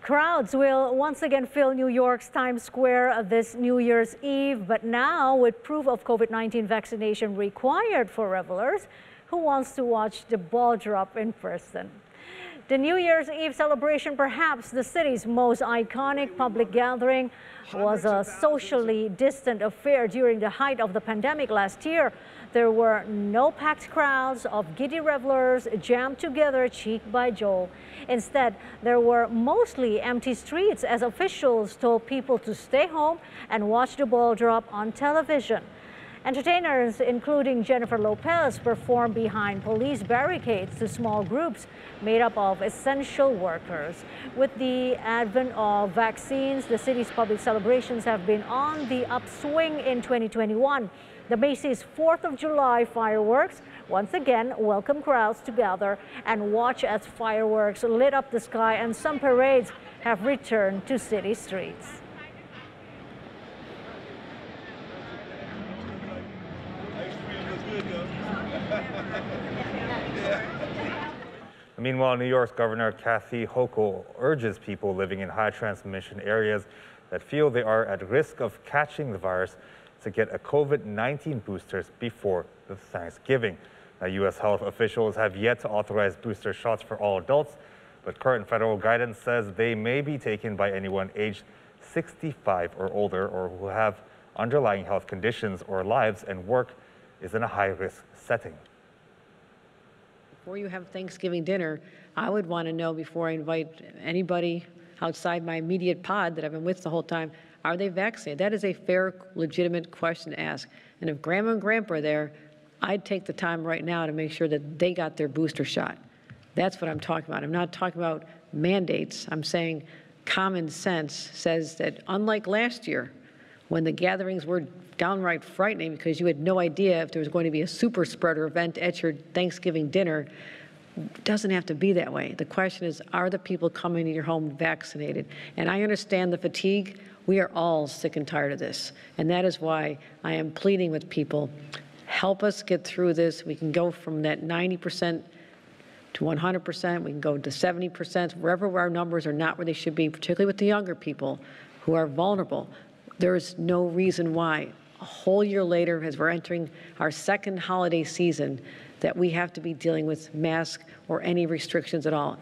Crowds will once again fill New York's Times Square this New Year's Eve, but now with proof of COVID-19 vaccination required for revelers who wants to watch the ball drop in person. The New Year's Eve celebration, perhaps the city's most iconic public gathering, was a socially distant affair during the height of the pandemic last year. There were no packed crowds of giddy revelers jammed together cheek by jowl. Instead, there were mostly empty streets as officials told people to stay home and watch the ball drop on television. Entertainers, including Jennifer Lopez, performed behind police barricades to small groups made up of essential workers. With the advent of vaccines, the city's public celebrations have been on the upswing in 2021. The Macy's 4th of July fireworks once again welcome crowds to gather and watch as fireworks lit up the sky, and some parades have returned to city streets. Meanwhile, New York's Governor Kathi Hochul urges people living in high transmission areas that feel they are at risk of catching the virus to get a COVID-19 boosters before the Thanksgiving. Now, U.S. health officials have yet to authorize booster shots for all adults, but current federal guidance says they may be taken by anyone aged 65 or older, or who have underlying health conditions or lives and work is in a high-risk setting. Before you have Thanksgiving dinner, I would want to know, before I invite anybody outside my immediate pod that I've been with the whole time, are they vaccinated? That is a fair, legitimate question to ask. And if Grandma and Grandpa are there, I'd take the time right now to make sure that they got their booster shot. That's what I'm talking about. I'm not talking about mandates. I'm saying common sense says that, unlike last year, when the gatherings were downright frightening because you had no idea if there was going to be a super spreader event at your Thanksgiving dinner, it doesn't have to be that way. The question is, are the people coming to your home vaccinated? And I understand the fatigue. We are all sick and tired of this. And that is why I am pleading with people, help us get through this. We can go from that 90% to 100%. We can go to 70%, wherever our numbers are not where they should be, particularly with the younger people who are vulnerable. There is no reason why, a whole year later, as we're entering our second holiday season, that we have to be dealing with masks or any restrictions at all.